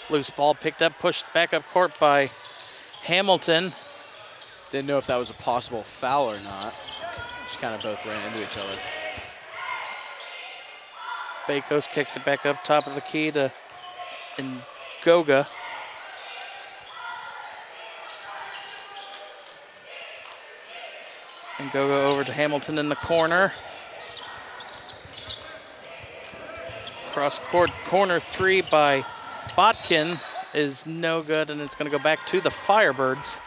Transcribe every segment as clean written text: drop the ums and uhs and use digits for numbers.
Loose ball picked up, pushed back up court by Hamilton. Didn't know if that was a possible foul or not. Just kind of both ran into each other. Bakos kicks it back up top of the key to Ngoga. Ngoga over to Hamilton in the corner. Cross court, corner three by Botkin is no good, and it's going to go back to the Firebirds.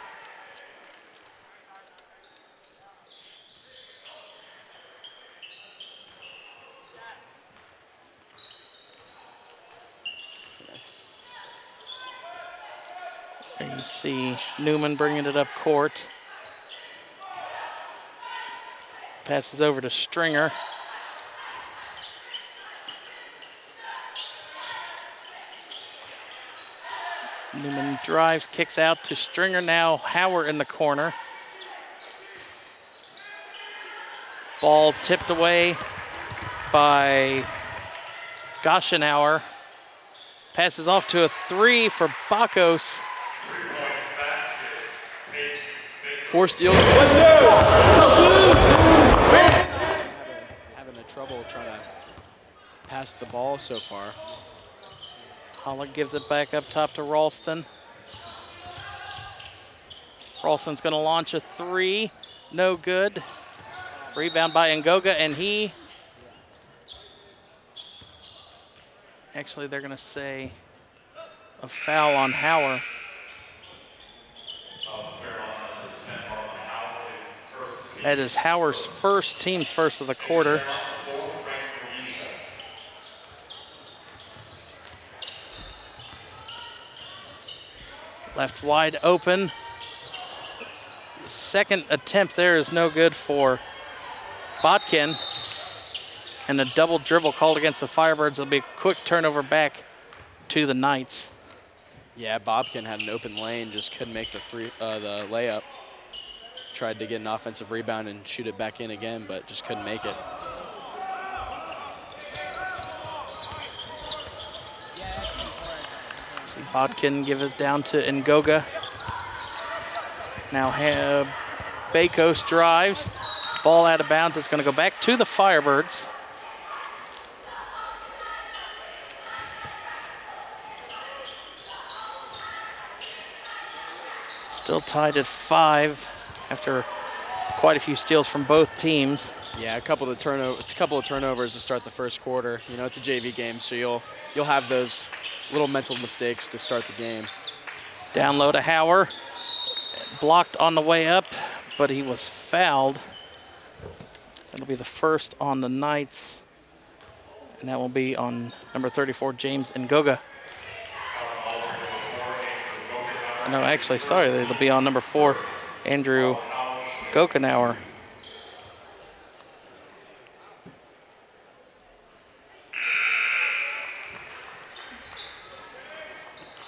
And you see Newman bringing it up court. Passes over to Stringer. Newman drives, kicks out to Stringer. Now Hauer in the corner. Ball tipped away by Goshenauer. Passes off to a three for Bakos. 4 steals. Having a trouble trying to pass the ball so far. Hollick gives it back up top to Ralston. Ralston's going to launch a three. No good. Rebound by Ngoga, and he... Actually, they're going to say a foul on Hauer. That is Hauer's team's first of the quarter. Left wide open. Second attempt there is no good for Botkin. And a double dribble called against the Firebirds. It'll be a quick turnover back to the Knights. Yeah, Bobkin had an open lane, just couldn't make the layup. Tried to get an offensive rebound and shoot it back in again, but just couldn't make it. See Botkin give it down to Ngoga. Now Bakos drives. Ball out of bounds. It's going to go back to the Firebirds. Still tied at 5 after quite a few steals from both teams. Yeah, a couple of turnovers to start the first quarter. You know, it's a JV game, so you'll have those little mental mistakes to start the game. Down low to Hauer. Blocked on the way up, but he was fouled. That'll be the first on the Knights, and that will be on number 34, James Ngoga. No, actually, sorry, it'll be on number 4, Andrew Goshenauer.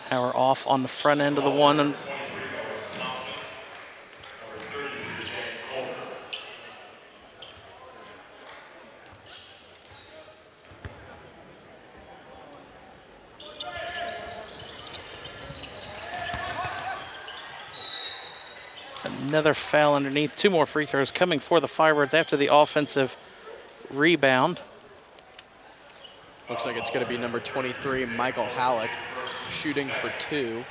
Hauer off on the front end of the one. And another foul underneath. 2 more free throws coming for the Firebirds after the offensive rebound. Looks like it's going to be number 23, Michael Halleck, shooting for 2.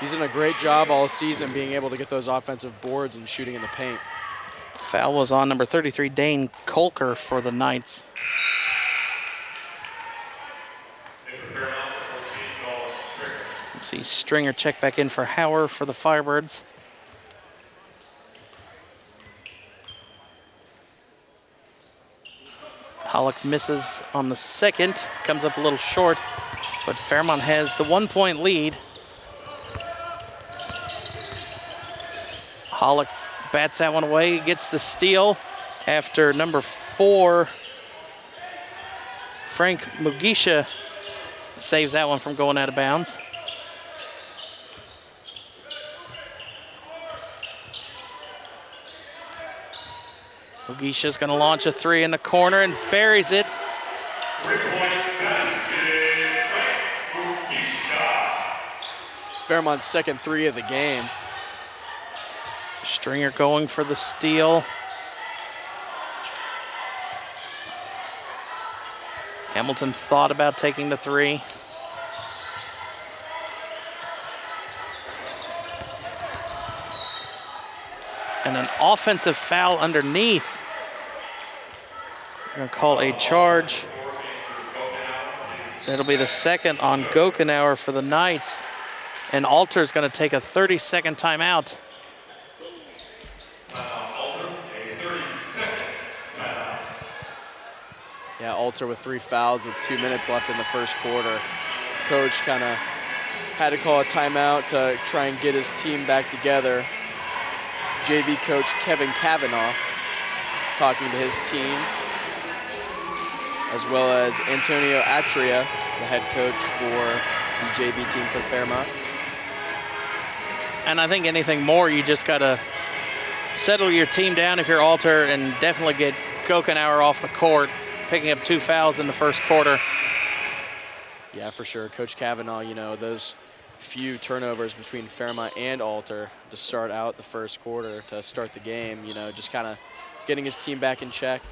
He's done a great job all season being able to get those offensive boards and shooting in the paint. Foul was on number 33, Dane Kolker for the Knights. Let's see, Stringer check back in for Hauer for the Firebirds. Hollick misses on the second, comes up a little short, but Fairmont has the 1-point lead. Hollick bats that one away, gets the steal after number 4, Frank Mugisha, saves that one from going out of bounds. Mugisha's going to launch a 3 in the corner and buries it. Fairmont's second three of the game. Stringer going for the steal. Hamilton thought about taking the three. And an offensive foul underneath. We're going to call a charge. It'll be the second on Gokenauer for the Knights. And Alter is going to take a 30-second timeout. Yeah, Alter with 3 fouls with 2 minutes left in the first quarter. Coach kind of had to call a timeout to try and get his team back together. JV coach Kevin Kavanaugh talking to his team, as well as Antonio Atria, the head coach for the JV team for Fairmont. And I think anything more, you just got to settle your team down if you're Alter and definitely get Gokenauer off the court, picking up 2 fouls in the first quarter. Yeah, for sure. Coach Kavanaugh, you know, those few turnovers between Fairmont and Alter to start out the first quarter, to start the game, you know, just kind of getting his team back in check.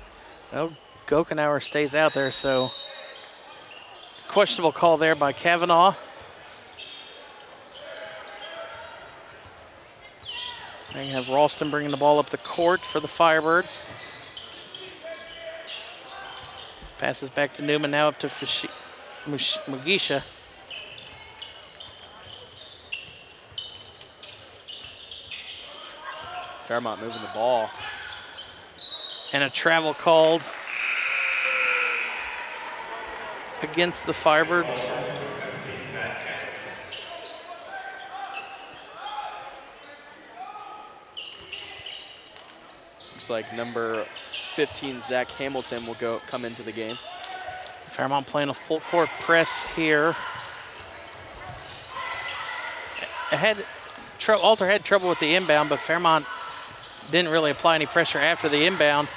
Well, Gokenauer stays out there, so questionable call there by Kavanaugh. Now you have Ralston bringing the ball up the court for the Firebirds. Passes back to Newman, now up to Mugisha. Fairmont moving the ball. And a travel called against the Firebirds. Looks like number 15, Zach Hamilton, will come into the game. Fairmont playing a full court press here. Alter had trouble with the inbound, but Fairmont didn't really apply any pressure after the inbound.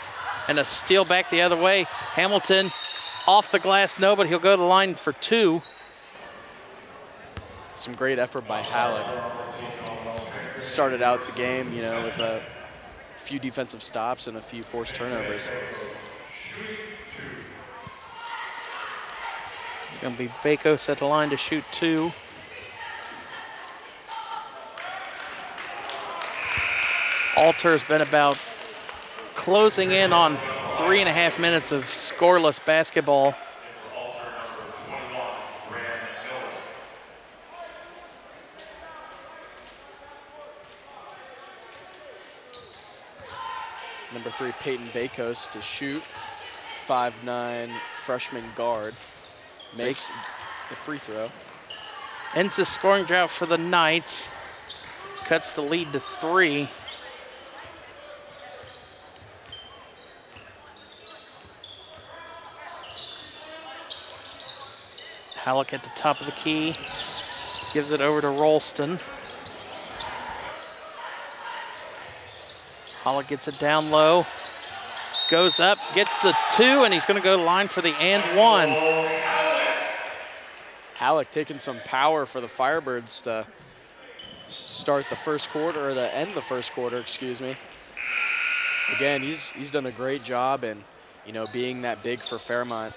And a steal back the other way. Hamilton off the glass, no, but he'll go to the line for 2. Some great effort by Halleck. Started out the game, you know, with a few defensive stops and a few forced turnovers. It's going to be Bakos at the line to shoot 2. Alter's been about closing in on 3.5 minutes of scoreless basketball. Number 3, Peyton Bakos to shoot. 5'9" freshman guard. Makes the free throw. Ends the scoring drought for the Knights. Cuts the lead to 3. Halleck at the top of the key. Gives it over to Ralston. Halleck gets it down low. Goes up, gets the 2, and he's going to go to the line for the and 1. Halleck taking some power for the Firebirds to start the first quarter, or to end the first quarter, excuse me. Again, he's done a great job in, you know, being that big for Fairmont,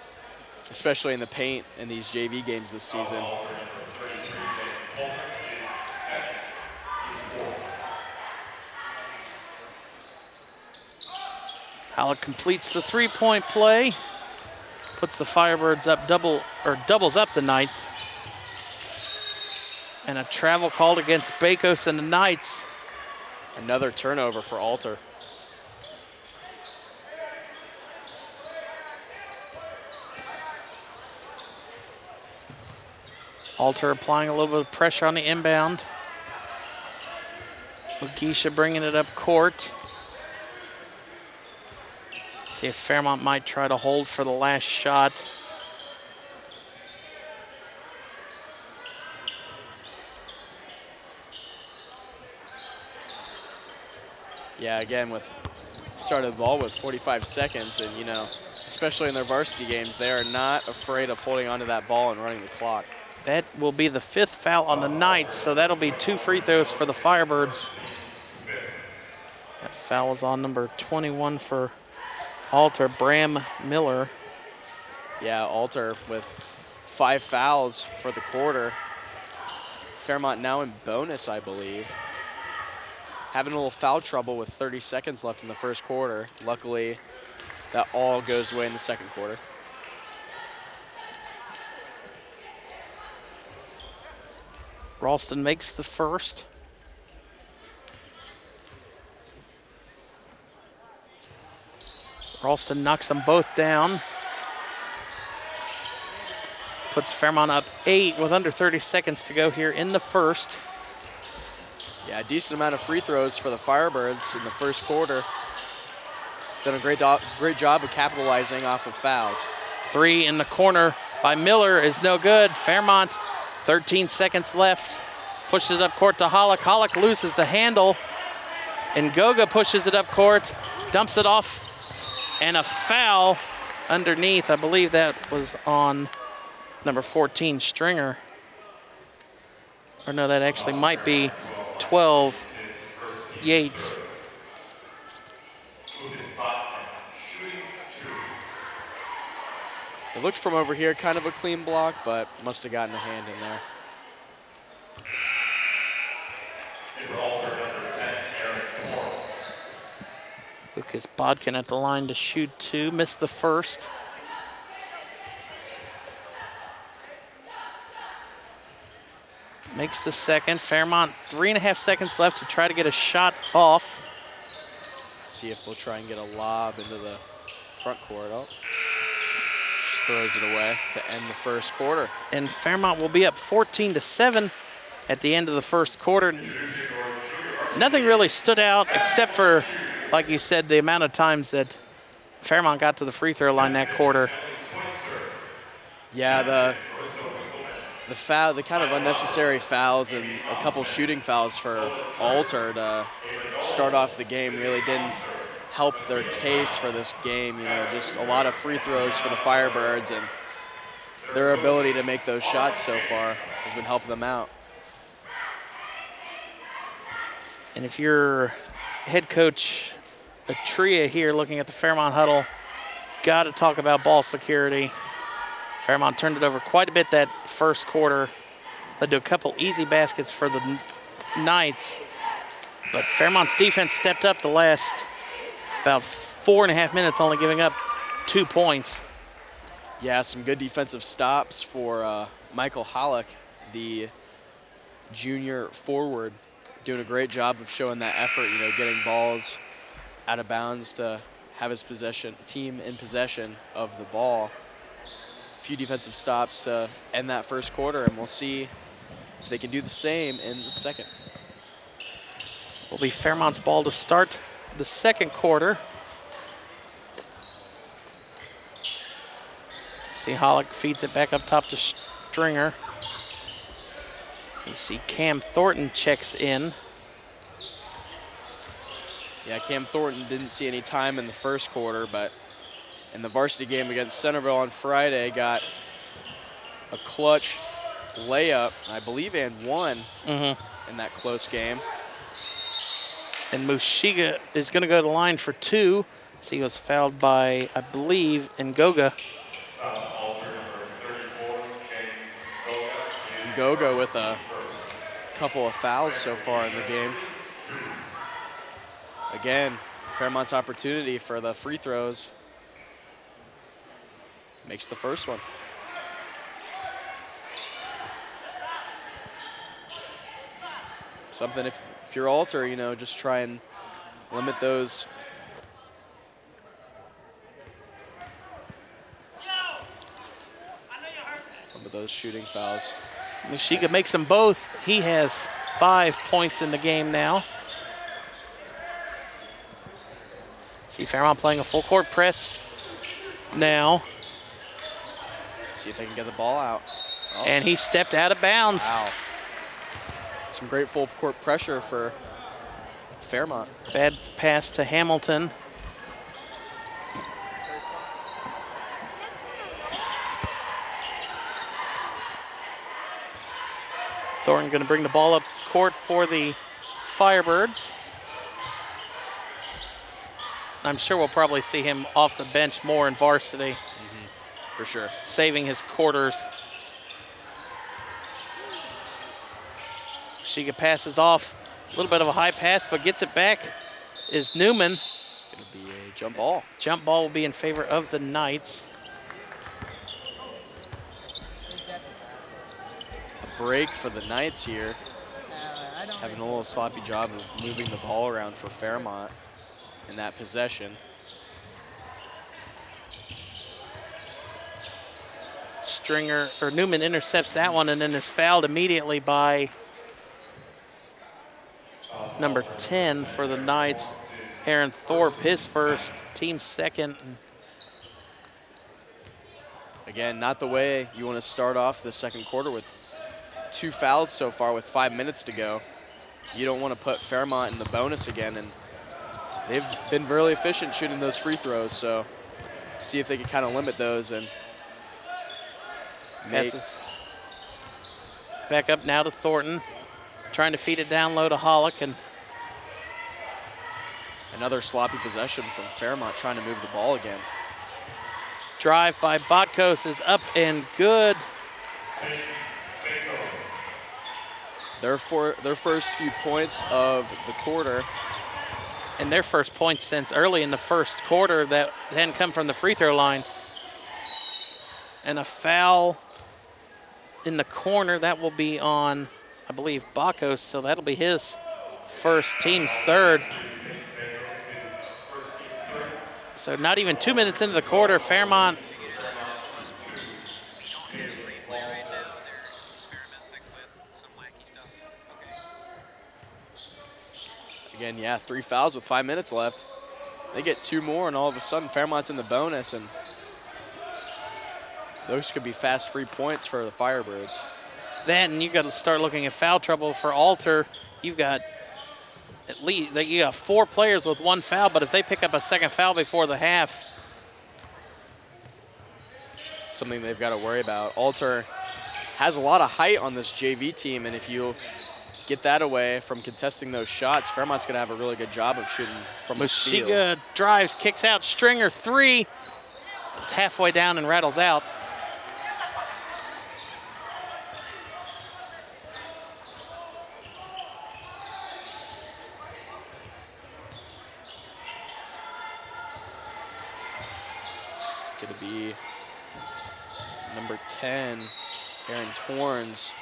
especially in the paint in these JV games this season. Halleck completes the 3-point play, puts the Firebirds up doubles up the Knights. And a travel called against Bakos and the Knights. Another turnover for Alter. Alter applying a little bit of pressure on the inbound. Mugisha bringing it up court. See if Fairmont might try to hold for the last shot. Yeah, again, started the ball with 45 seconds, and, you know, especially in their varsity games, they are not afraid of holding onto that ball and running the clock. That will be the 5th foul on the night, so that'll be 2 free throws for the Firebirds. That foul was on number 21 for Alter, Bram Miller. Yeah, Alter with 5 fouls for the quarter. Fairmont now in bonus, I believe. Having a little foul trouble with 30 seconds left in the first quarter. Luckily, that all goes away in the second quarter. Ralston makes the first. Ralston knocks them both down. Puts Fairmont up 8 with under 30 seconds to go here in the first. Yeah, a decent amount of free throws for the Firebirds in the first quarter. Done a great job of capitalizing off of fouls. 3 in the corner by Miller is no good. Fairmont, 13 seconds left. Pushes it up court to Hollick. Hollick loses the handle. And Goga pushes it up court, dumps it off, and a foul underneath. I believe that was on number 14, Stringer. Or no, that actually might be 12, Yates. It looked from over here kind of a clean block, but must have gotten a hand in there. Lucas Bodkin at the line to shoot 2, missed the first. Makes the second. Fairmont, 3.5 seconds left to try to get a shot off. See if they'll try and get a lob into the front court. Oh, just throws it away to end the first quarter. And Fairmont will be up 14-7 at the end of the first quarter. Nothing really stood out except for, like you said, the amount of times that Fairmont got to the free throw line that quarter. Yeah, the kind of unnecessary fouls and a couple shooting fouls for Alter to start off the game really didn't help their case for this game. You know, just a lot of free throws for the Firebirds, and their ability to make those shots so far has been helping them out. And if you're head coach Atria here looking at the Fairmont huddle, got to talk about ball security. Fairmont turned it over quite a bit that first quarter. Led to a couple easy baskets for the Knights. But Fairmont's defense stepped up the last about 4.5 minutes, only giving up 2 points. Yeah, some good defensive stops for Michael Hollick, the junior forward, doing a great job of showing that effort, you know, getting balls out of bounds to have his team in possession of the ball. A few defensive stops to end that first quarter, and we'll see if they can do the same in the second. Will be Fairmont's ball to start the second quarter. See Hollick feeds it back up top to Stringer. You see Cam Thornton checks in. Yeah, Cam Thornton didn't see any time in the first quarter, but in the varsity game against Centerville on Friday, got a clutch layup, I believe, and one in that close game. And Mushiga is going to go to the line for 2. So he was fouled by, I believe, Ngoga. Ngoga with a couple of fouls so far in the game. Again, Fairmont's opportunity for the free throws makes the first one. Something if you're Alter, you know, just try and limit those. Limit those shooting fouls. Mushiga makes them both. He has 5 points in the game now. See Fairmont playing a full court press now. See if they can get the ball out. Oh. And he stepped out of bounds. Wow. Some great full court pressure for Fairmont. Bad pass to Hamilton. Thornton going to bring the ball up court for the Firebirds. I'm sure we'll probably see him off the bench more in varsity. For sure. Saving his quarters. Shiga passes off. A little bit of a high pass, but gets it back is Newman. It's going to be a jump ball. Jump ball will be in favor of the Knights. A break for the Knights here. Having a little sloppy job of moving the ball around for Fairmont in that possession. Newman intercepts that one and then is fouled immediately by number 10 for the Knights, Aaron Thorpe, his first, team second. Again, not the way you want to start off the second quarter with 2 fouls so far with 5 minutes to go. You don't want to put Fairmont in the bonus again, and they've been really efficient shooting those free throws, so see if they can kind of limit those and passes back up now to Thornton, trying to feed it down low to Hollick, and another sloppy possession from Fairmont trying to move the ball again. Drive by Botkos is up and good. Their first few points of the quarter. And their first points since early in the first quarter that hadn't come from the free throw line. And a foul in the corner, that will be on, I believe, Botkos, so that'll be his first, team's third. So not even 2 minutes into the quarter, Fairmont again, yeah, 3 fouls with 5 minutes left. They get 2 more, and all of a sudden Fairmont's in the bonus, and those could be fast free points for the Firebirds. That, and you got to start looking at foul trouble for Alter. You've got at least, you got 4 players with 1 foul, but if they pick up a second foul before the half, something they've got to worry about. Alter has a lot of height on this JV team, and if you get that away from contesting those shots, Fairmont's going to have a really good job of shooting from the field. Mashiga drives, kicks out, Stringer 3. It's halfway down and rattles out. Going to be number 10, Aaron Torrens,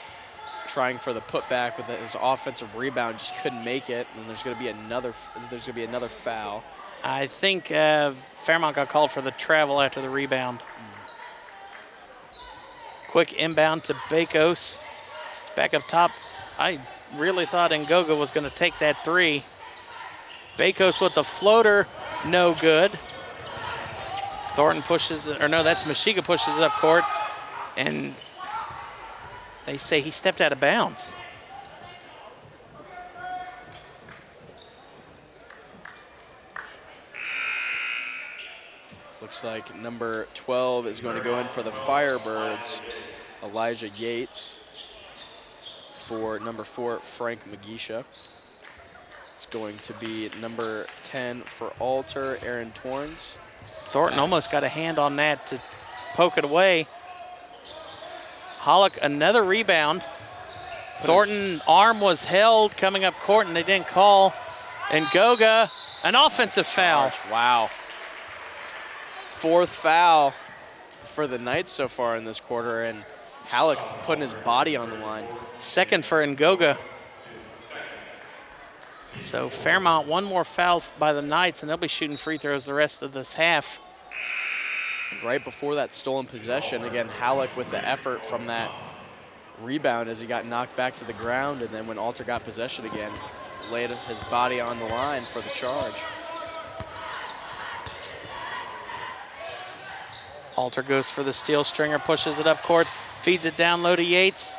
trying for the putback with his offensive rebound, just couldn't make it, and there's going to be another foul. I think Fairmont got called for the travel after the rebound. Quick inbound to Bakos. Back up top. I really thought Ngoga was going to take that 3. Bakos with the floater, no good. Thornton pushes, or no, that's Mashiga pushes it up court, and they say he stepped out of bounds. Looks like number 12 is going to go in for the Firebirds, Elijah Yates, for number 4, Frank Magisha. It's going to be number 10 for Alter, Aaron Torrens. Thornton almost got a hand on that to poke it away. Hollick, another rebound. Thornton arm was held coming up court and they didn't call. And Goga, an offensive foul. Wow. 4th foul for the Knights so far in this quarter, and Halleck putting his body on the line. Second for Ngoga. So Fairmont, 1 more foul by the Knights, and they'll be shooting free throws the rest of this half. Right before that stolen possession, again, Halleck with the effort from that rebound as he got knocked back to the ground, and then when Alter got possession again, laid his body on the line for the charge. Alter goes for the steal. Stringer pushes it up court, feeds it down low to Yates.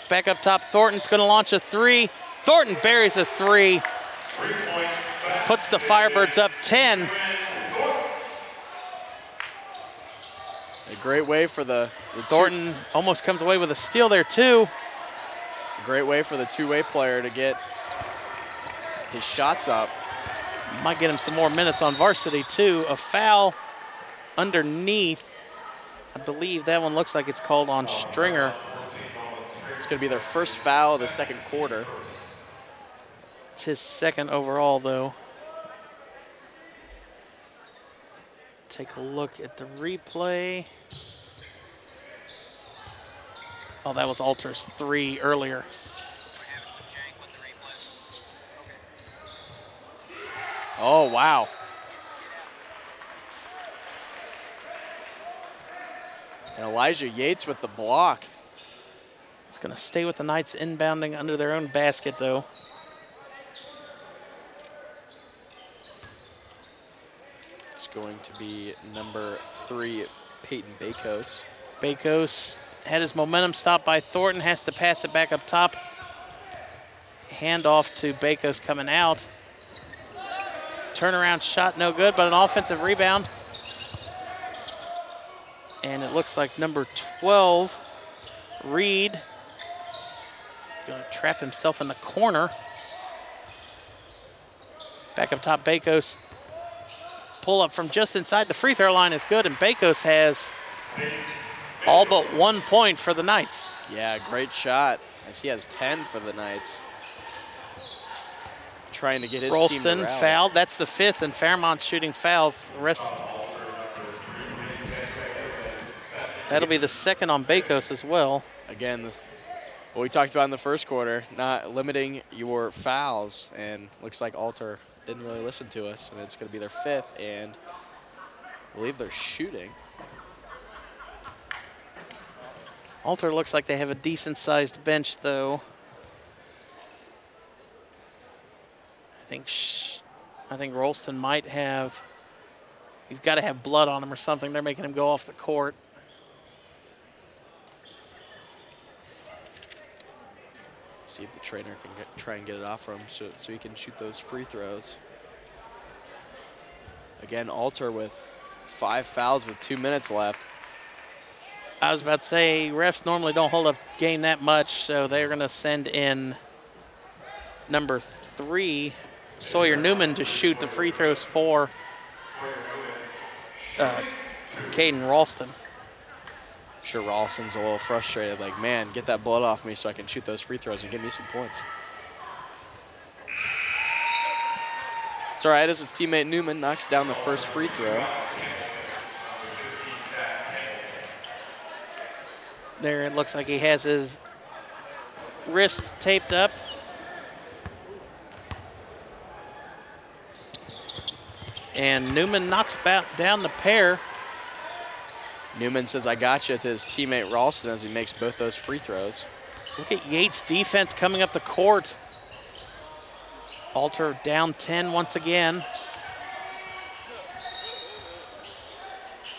Back up top, Thornton's going to launch a 3. Thornton buries a 3. Puts the Firebirds up 10. A great way for the Thornton almost comes away with a steal there too. great way for the two-way player to get his shots up. Might get him some more minutes on varsity too. A foul underneath. I believe that one looks like it's called on Stringer. It's going to be their first foul of the second quarter. It's his second overall, though. Take a look at the replay. Oh, that was Alter's 3 earlier. Oh, wow. And Elijah Yates with the block. It's going to stay with the Knights inbounding under their own basket, though. It's going to be number 3, Peyton Bakos. Bakos had his momentum stopped by Thornton, has to pass it back up top. Handoff to Bakos coming out. Turnaround shot, no good, but an offensive rebound. And it looks like number 12, Reed, going to trap himself in the corner. Back up top, Bakos. Pull up from just inside the free throw line is good, and Bakos has all but 1 point for the Knights. Yeah, great shot, as he has 10 for the Knights. Trying to get his team to Ralston rally. fouled. That's the 5th, and Fairmont shooting fouls. The rest, that'll be the 2nd on Bakos as well. Again, what we talked about in the first quarter, not limiting your fouls, and looks like Alter didn't really listen to us, and it's going to be their 5th, and I believe they're shooting. Alter looks like they have a decent-sized bench, though. I think Ralston might have, he's got to have blood on him or something. They're making him go off the court. See if the trainer can try and get it off for him so he can shoot those free throws. Again, Alter with 5 fouls with 2 minutes left. I was about to say, refs normally don't hold up game that much, so they're going to send in number 3, Sawyer Newman, to shoot the free throws for Caden Ralston. I'm sure Ralston's a little frustrated, like, man, get that blood off me so I can shoot those free throws and give me some points. It's all right as his teammate Newman knocks down the first free throw. There it looks like he has his wrist taped up. And Newman knocks down the pair. Newman says, I got you, to his teammate Ralston as he makes both those free throws. Look at Yates' defense coming up the court. Alter down 10 once again.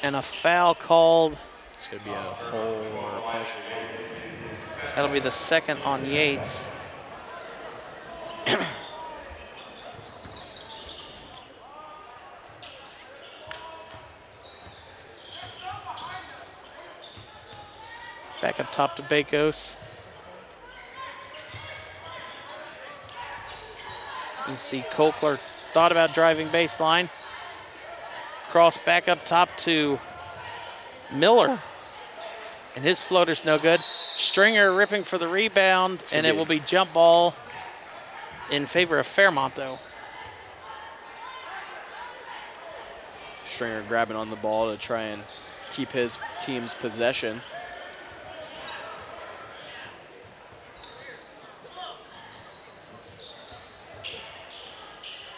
And a foul called. It's going to be a hole or a push. That'll be the 2nd on Yates. Back up top to Bakos. You see Kolkler thought about driving baseline. Cross back up top to Miller. And his floater's no good. Stringer ripping for the rebound, and it will be jump ball in favor of Fairmont, though. Stringer grabbing on the ball to try and keep his team's possession.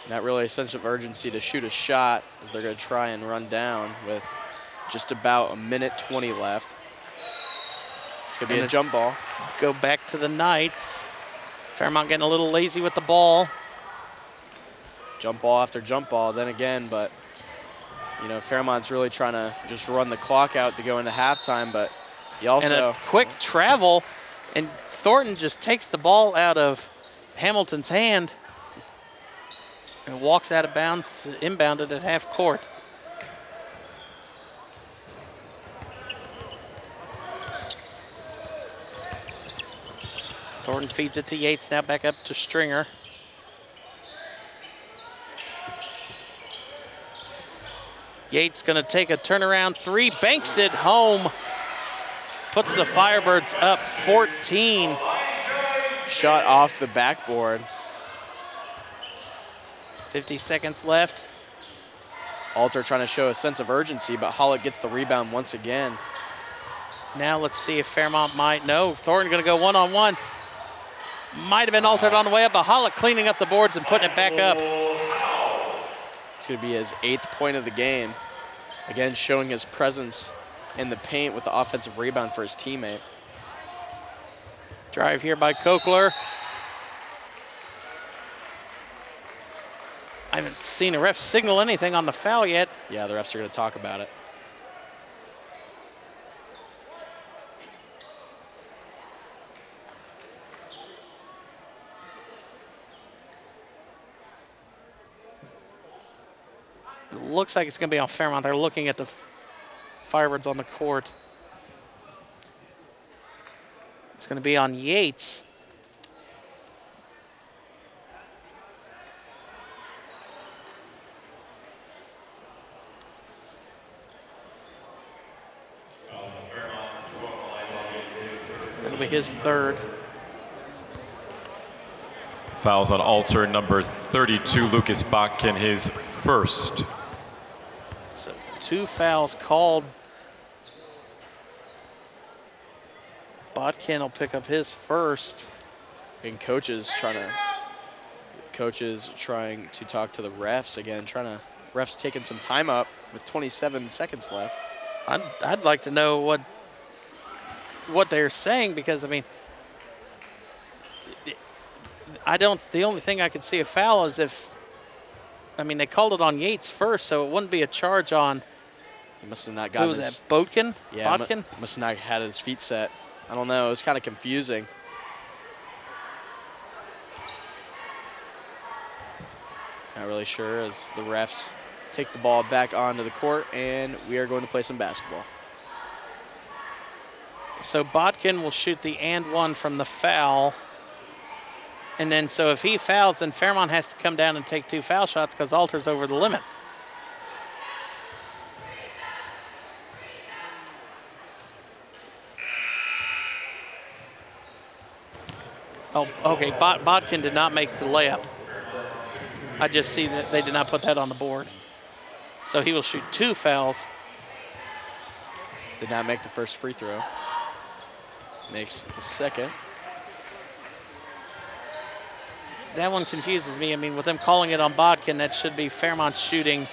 Not really a sense of urgency to shoot a shot as they're going to try and run down with just about 1:20 left. It's going to be a jump ball. Go back to the Knights. Fairmont getting a little lazy with the ball. Jump ball after jump ball then again, but you know, Fairmont's really trying to just run the clock out to go into halftime, but he also... And a quick travel, and Thornton just takes the ball out of Hamilton's hand and walks out of bounds to inbound it at half court. Thornton feeds it to Yates, now back up to Stringer. Yates gonna take a turnaround three, banks it home. Puts the Firebirds up 14. Shot off the backboard. 50 seconds left. Alter trying to show a sense of urgency, but Hollick gets the rebound once again. Now let's see if Fairmont might. No, Thornton gonna go one-on-one. Might have been altered on the way up, but Hollick cleaning up the boards and putting it back up. It's gonna be his 8th point of the game. Again, showing his presence in the paint with the offensive rebound for his teammate. Drive here by Kokler. I haven't seen a ref signal anything on the foul yet. Yeah, the refs are gonna talk about it. It looks like it's gonna be on Fairmont. They're looking at the Firebirds on the court. It's gonna be on Yates. It'll be his third. Fouls on Alter, number 32, Lucas Botkin, his first. So 2 fouls called. Botkin will pick up his first. And coaches trying to talk to the refs again, refs taking some time up with 27 seconds left. I'd like to know what they're saying, because I mean, the only thing I could see a foul is if, I mean, they called it on Yates first, so it wouldn't be a charge on. He must have not gotten Who was that? Botkin? Yeah, Botkin? must have not had his feet set. I don't know. It was kind of confusing. Not really sure, as the refs take the ball back onto the court, and we are going to play some basketball. So Botkin will shoot the and one from the foul. And then, so if he fouls, then Fairmont has to come down and take 2 foul shots because Alter's over the limit. Oh, okay, Botkin did not make the layup. I just see that they did not put that on the board. So he will shoot 2 fouls. Did not make the first free throw. Makes the second. That one confuses me. I mean, with them calling it on Botkin, that should be Fairmont shooting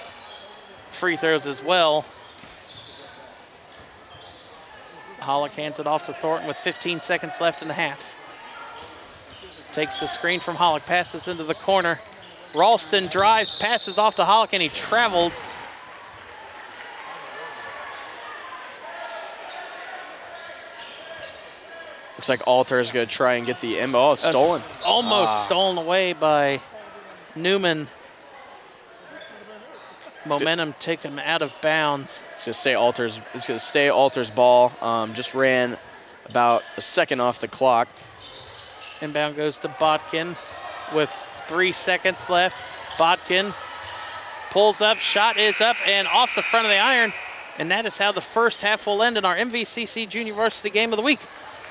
free throws as well. Hollick hands it off to Thornton with 15 seconds left in the half. Takes the screen from Hollick, passes into the corner. Ralston drives, passes off to Hollick, and he traveled. Looks like Alter is going to try and get the inbound. Oh, stolen. Almost stolen away by Newman. Momentum taken him out of bounds. It's going to stay Alter's ball. Just ran about a second off the clock. Inbound goes to Botkin with 3 seconds left. Botkin pulls up, shot is up and off the front of the iron. And that is how the first half will end in our MVCC Junior Varsity Game of the Week.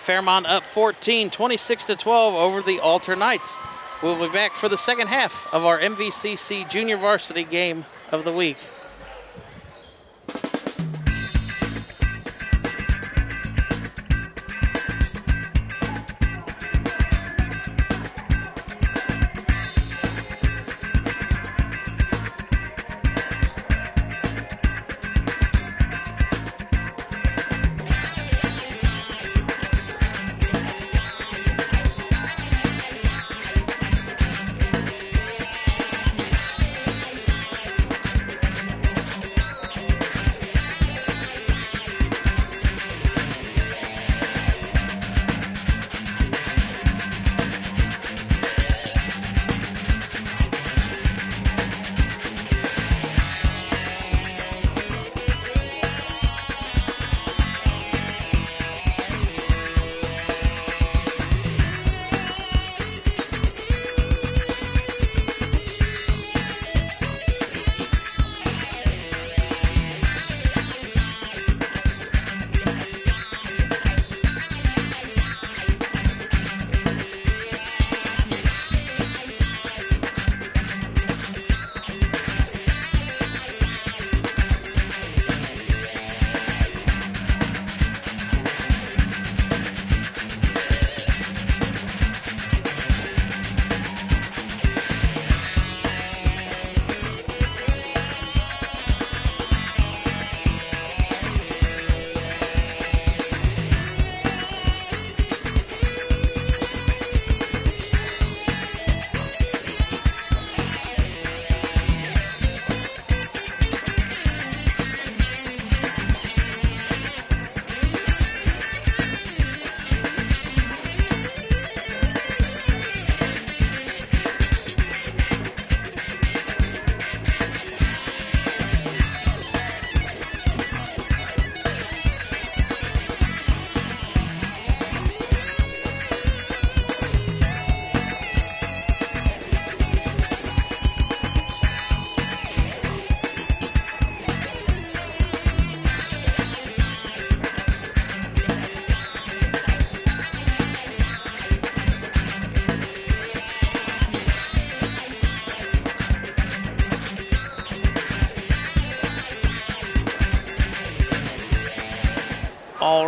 Fairmont up 14, 26-12 over the Alter Knights. We'll be back for the second half of our MVCC Junior Varsity Game of the Week.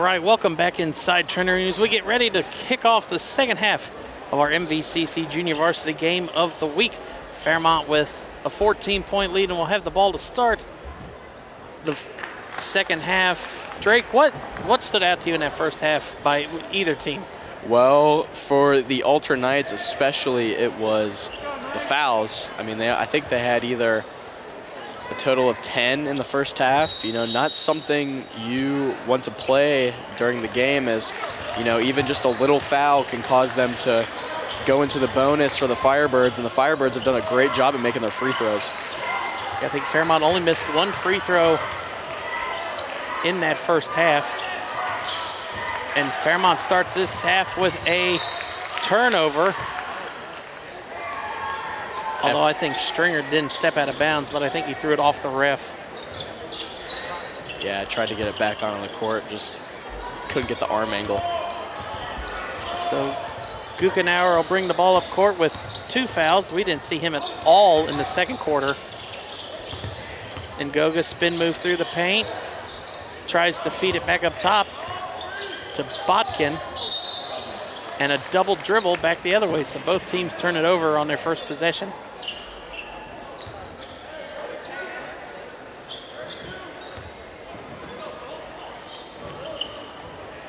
right, welcome back inside Turner News. We get ready to kick off the second half of our MVCC Junior Varsity Game of the Week. Fairmont with a 14-point lead, and we'll have the ball to start the second half. Drake, what stood out to you in that first half by either team? Well, for the Alter Knights especially, it was the fouls. I mean, I think they had either a total of 10 in the first half. You know, not something you want to play during the game, as, you know, even just a little foul can cause them to go into the bonus for the Firebirds, and the Firebirds have done a great job at making their free throws. I think Fairmont only missed one free throw in that first half. And Fairmont starts this half with a turnover. Although I think Stringer didn't step out of bounds, but I think he threw it off the ref. Yeah, I tried to get it back on the court, just couldn't get the arm angle. So Guckenauer will bring the ball up court with 2 fouls. We didn't see him at all in the second quarter. And Goga spin move through the paint. Tries to feed it back up top to Botkin. And a double dribble back the other way. So both teams turn it over on their first possession.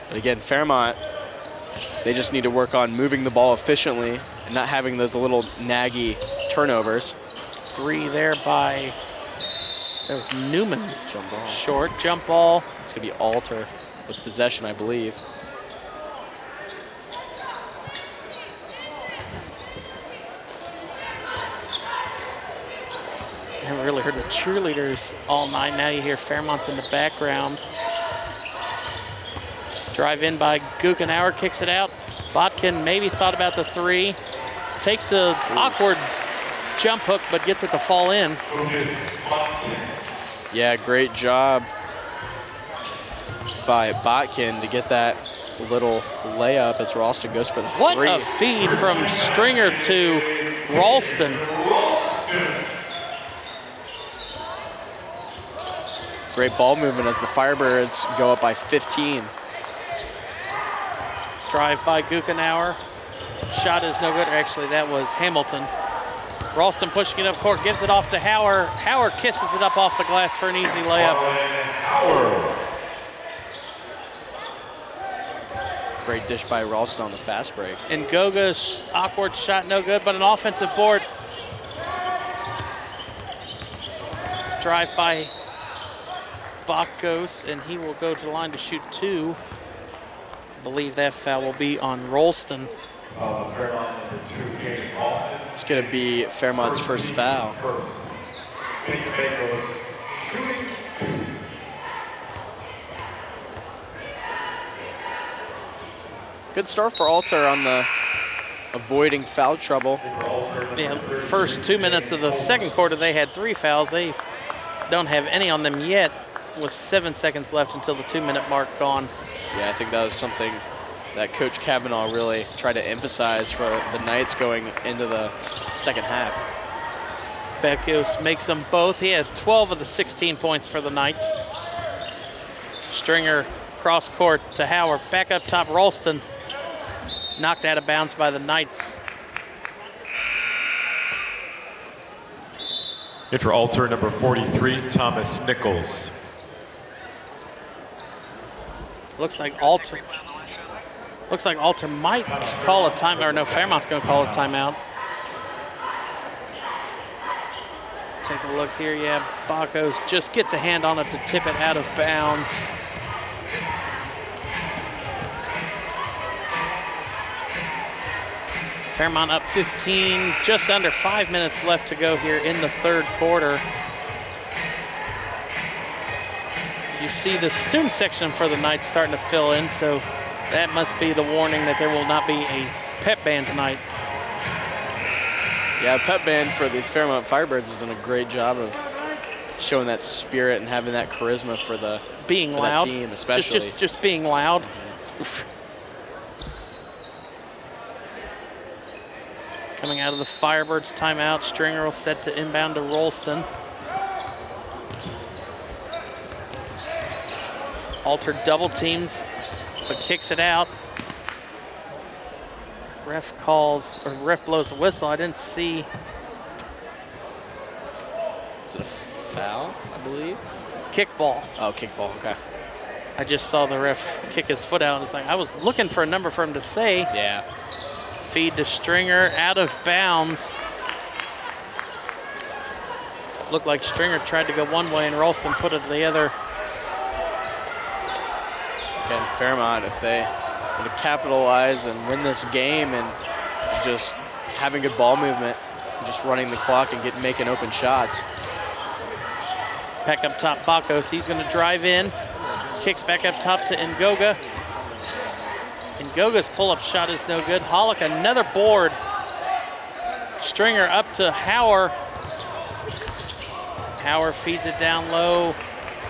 But again, Fairmont, they just need to work on moving the ball efficiently and not having those little naggy turnovers. 3 there by, that was Newman. Jump ball. Short jump ball. It's gonna be Alter with possession, I believe. Haven't really heard the cheerleaders all night. Now you hear Fairmont's in the background. Drive in by Guckenauer, kicks it out. Botkin maybe thought about the 3. Takes the awkward jump hook, but gets it to fall in. Yeah, great job by Botkin to get that little layup as Ralston goes for the 3. What a feed from Stringer to Ralston. Great ball movement as the Firebirds go up by 15. Drive by Guckenauer. Shot is no good. Actually, that was Hamilton. Ralston pushing it up court, gives it off to Hauer. Hauer kisses it up off the glass for an easy layup. Great dish by Ralston on the fast break. And Goga's awkward shot, no good, but an offensive board. Drive by Bakos, and he will go to the line to shoot 2. I believe that foul will be on Ralston. It's going to be Fairmont's first foul. Good start for Alter on the avoiding foul trouble. Yeah, first 2 minutes of the second quarter, they had 3 fouls. They don't have any on them yet, with 7 seconds left until the 2-minute mark gone. Yeah, I think that was something that Coach Kavanaugh really tried to emphasize for the Knights going into the second half. Bakos makes them both. He has 12 of the 16 points for the Knights. Stringer cross court to Hauer. Back up top, Ralston. Knocked out of bounds by the Knights. In for Alter, number 43, Thomas Nichols. Looks like Alter might call a timeout, or no, Fairmont's gonna call a timeout. Take a look here, yeah, Bakos just gets a hand on it to tip it out of bounds. Fairmont up 15, just under 5 minutes left to go here in the third quarter. You see the student section for the Knights starting to fill in, so that must be the warning that there will not be a pep band tonight. Yeah, pep band for the Fairmont Firebirds has done a great job of showing that spirit and having that charisma for the being for loud, that team, especially. Just being loud. Coming out of the Firebirds timeout, Stringer will set to inbound to Ralston. Alter double teams but kicks it out. Ref blows the whistle. I didn't see. Is it a foul, I believe? Kickball. Oh, kickball, okay. I just saw the ref kick his foot out. It's like, I was looking for a number for him to say. Yeah. Feed to Stringer, out of bounds. Looked like Stringer tried to go one way and Ralston put it the other. Again, Fairmont, if they were to capitalize and win this game and just having good ball movement, just running the clock and making open shots. Back up top, Bakos. He's going to drive in. Kicks back up top to Ngoga. Ngoga's pull-up shot is no good. Hollick, another board. Stringer up to Hauer. Hauer feeds it down low.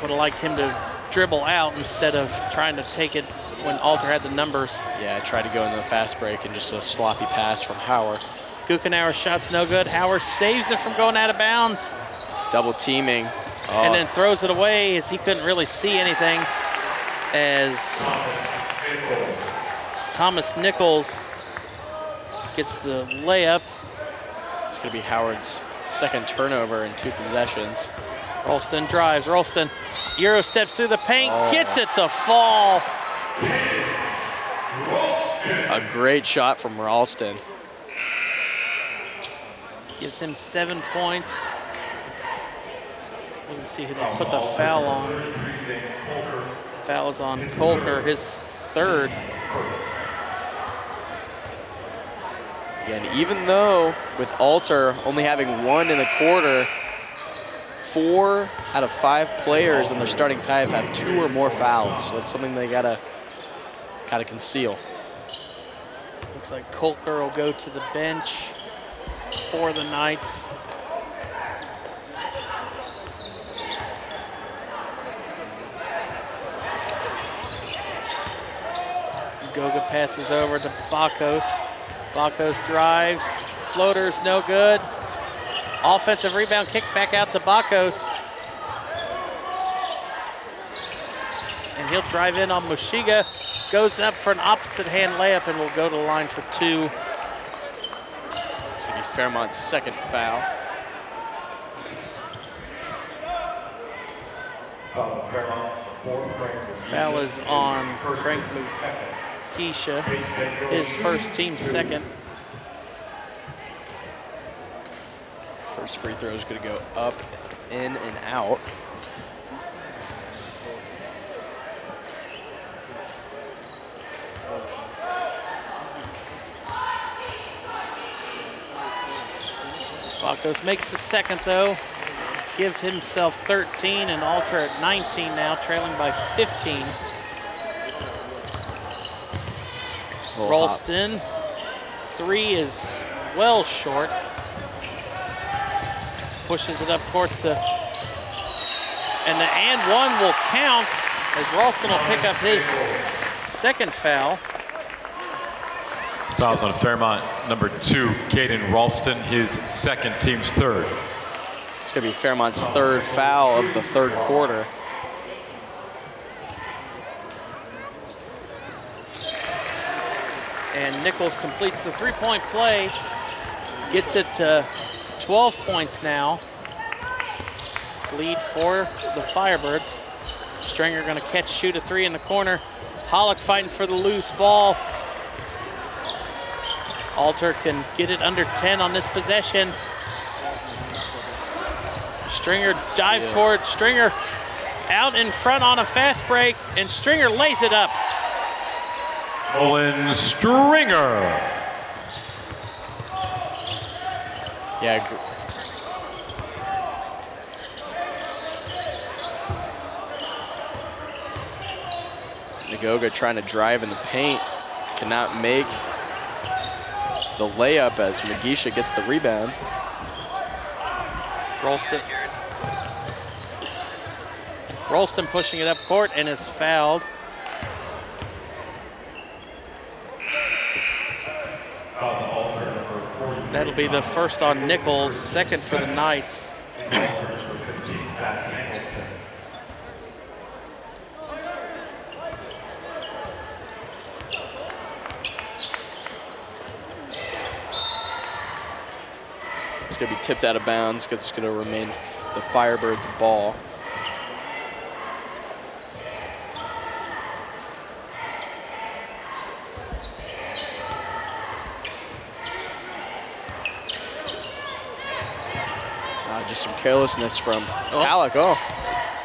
Would have liked him to dribble out instead of trying to take it when Alter had the numbers. Yeah, I tried to go into the fast break and just a sloppy pass from Hauer. Guckenauer's shot's no good. Hauer saves it from going out of bounds. Double teaming. Oh. And then throws it away as he couldn't really see anything as Thomas Nichols gets the layup. It's going to be Howard's second turnover in 2 possessions. Ralston drives. Ralston Euro steps through the paint, gets it to fall. A great shot from Ralston. Gives him 7 points. Let's see who they put the foul on. Foul is on Colker, his third. And even though with Alter only having 1 in the quarter, 4 out of 5 players in their starting 5 have 2 or more fouls. So that's something they gotta conceal. Looks like Colker will go to the bench for the Knights. Goga passes over to Bakos. Bakos drives, floater's no good. Offensive rebound, kick back out to Bakos. And he'll drive in on Mushiga. Goes up for an opposite hand layup and will go to the line for 2. It's gonna be Fairmont's second foul. Foul is on Frank Mugisha, his first, team second. First free throw is going to go up, in, and out. Bakos makes the second though, gives himself 13 and Alter at 19 now, trailing by 15. Ralston, 3 is well short. Pushes it up court to, and the and 1 will count as Ralston will pick up his second foul. Fouls on Fairmont, number 2, Caden Ralston, his second, team's third. It's going to be Fairmont's third foul of the third quarter. And Nichols completes the 3-point play, gets it to 12 points now. Lead for the Firebirds. Stringer gonna catch, shoot a 3 in the corner. Hollick fighting for the loose ball. Alter can get it under 10 on this possession. Stringer dives for it. Stringer out in front on a fast break, and Stringer lays it up. Olin Stringer. Yeah. Ngoga trying to drive in the paint, cannot make the layup as Mugisha gets the rebound. Ralston pushing it up court and is fouled. That'll be the first on Nichols, second for the Knights. It's going to be tipped out of bounds because it's going to remain the Firebirds' ball. Just some carelessness from Halleck. Oh,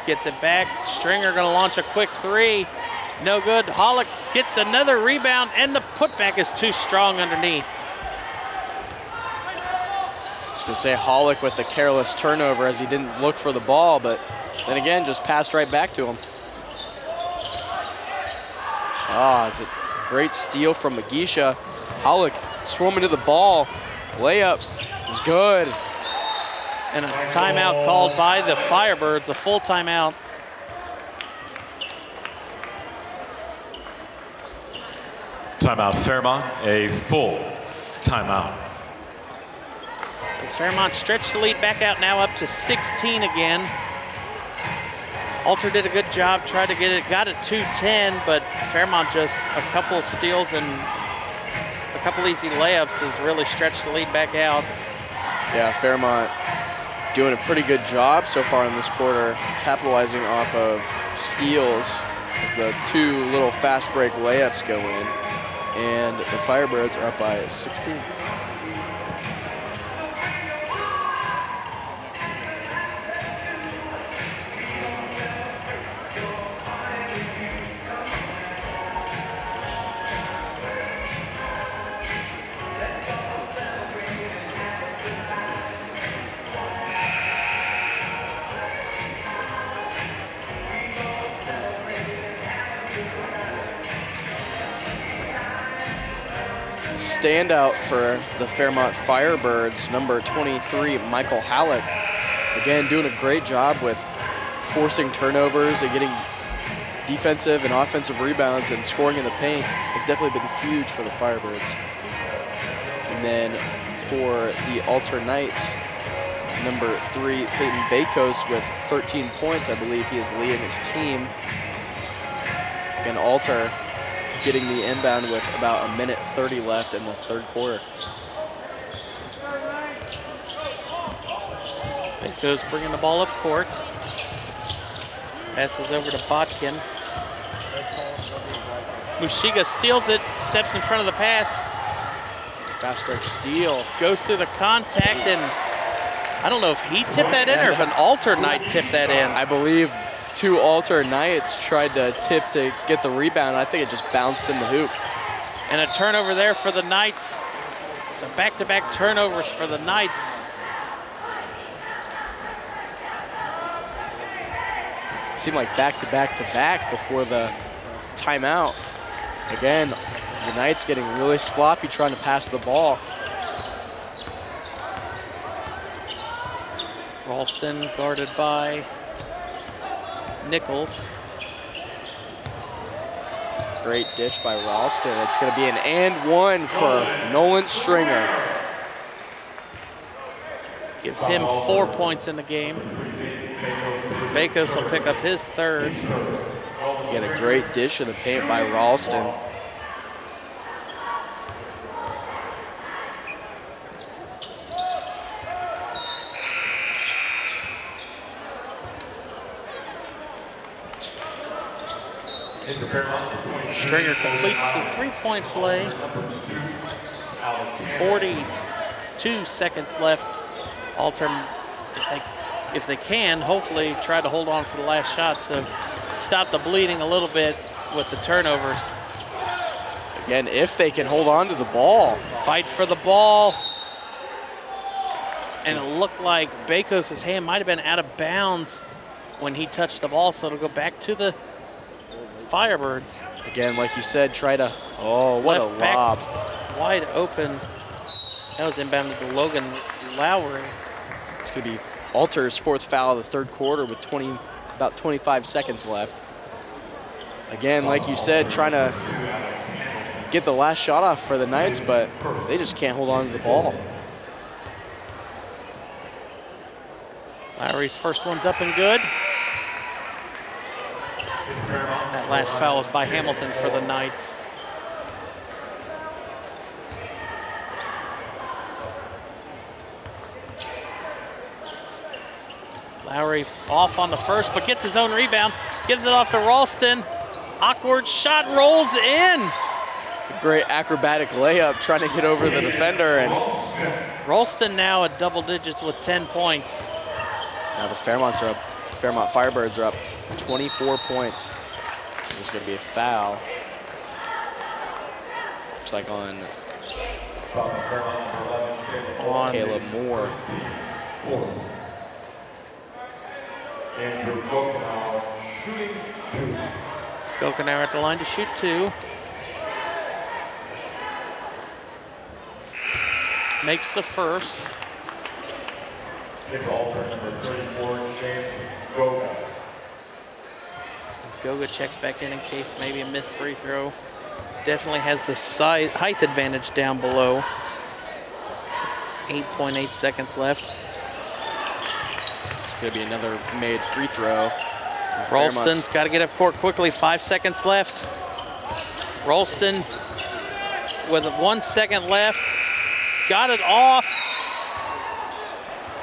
Gets it back. Stringer going to launch a quick three. No good. Halleck gets another rebound, and the putback is too strong underneath. I was going to say Halleck with the careless turnover as he didn't look for the ball, but then again, just passed right back to him. It's a great steal from Magisha. Halleck swarming to the ball. Layup is good. And a timeout called by the Firebirds, a full timeout. Timeout Fairmont, a full timeout. So Fairmont stretched the lead back out now up to 16 again. Alter did a good job, tried to get it, got it to 10, but Fairmont just a couple steals and a couple easy layups has really stretched the lead back out. Yeah, Fairmont doing a pretty good job so far in this quarter, capitalizing off of steals as the two little fast break layups go in, and the Firebirds are up by 16. Standout for the Fairmont Firebirds, number 23, Michael Halleck. Again, doing a great job with forcing turnovers and getting defensive and offensive rebounds and scoring in the paint. Has definitely been huge for the Firebirds. And then for the Alter Knights, number 3, Peyton Bakos with 13 points. I believe he is leading his team. Again, Alter getting the inbound with about 1:30 left in the third quarter. Bakos bringing the ball up court. Passes over to Botkin. Mushiga steals it, steps in front of the pass. Fast break steal. Goes through the contact, and I don't know if he tipped that in or if an Alter Knight tipped that in. I believe 2 Alter Knights tried to tip to get the rebound. I think it just bounced in the hoop. And a turnover there for the Knights. So back-to-back turnovers for the Knights. Seemed like back-to-back-to-back before the timeout. Again, the Knights getting really sloppy trying to pass the ball. Ralston guarded by Nichols. Great dish by Ralston. It's going to be an and one for Nolan Stringer. Gives him 4 points in the game. Bakos will pick up his third. Get a great dish in the paint by Ralston. Stringer completes the three-point play. 42 seconds left. Alter, if they can, hopefully try to hold on for the last shot to stop the bleeding a little bit with the turnovers. Again, if they can hold on to the ball. Fight for the ball. And it looked like Bakos' hand might have been out of bounds when he touched the ball, so it'll go back to the Firebirds. Again, like you said, try to, oh, what Left a back, lob. wide open. That was inbounded to Logan Lowry. It's going to be Alter's 4th foul of the third quarter with about 25 seconds left. Again, like you said, trying to get the last shot off for the Knights, but they just can't hold on to the ball. Lowry's first one's up and good. That last foul is by Hamilton for the Knights. Lowry off on the first, but gets his own rebound. Gives it off to Ralston. Awkward shot, rolls in. A great acrobatic layup trying to get over the defender. And Ralston now at double digits with 10 points. now the Fairmont Firebirds are up 24 points. There's going to be a foul. Looks like on Caleb Moore. Gokenauer at the line to shoot 2. Makes the first. Goga checks back in case maybe a missed free throw. Definitely has the height advantage down below. 8.8 seconds left. It's going to be another made free throw. Ralston's got to get up court quickly. 5 seconds left. Ralston with 1 second left. Got it off.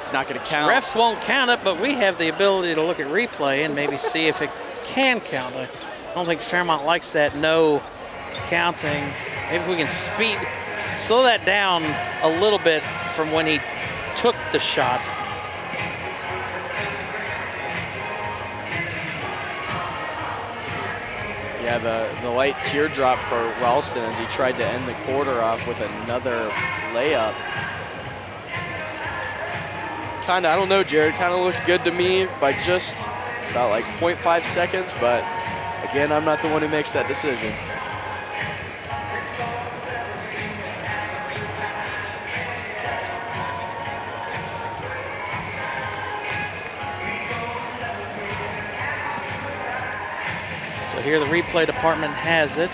It's not going to count. Refs won't count it, but we have the ability to look at replay and maybe see if it can count it. I don't think Fairmont likes that no counting. Maybe we can slow that down a little bit from when he took the shot. Yeah, the light teardrop for Ralston as he tried to end the quarter off with another layup. Kinda, I don't know, Jared, kinda looked good to me by just about like 0.5 seconds, but again, I'm not the one who makes that decision. So here the replay department has it.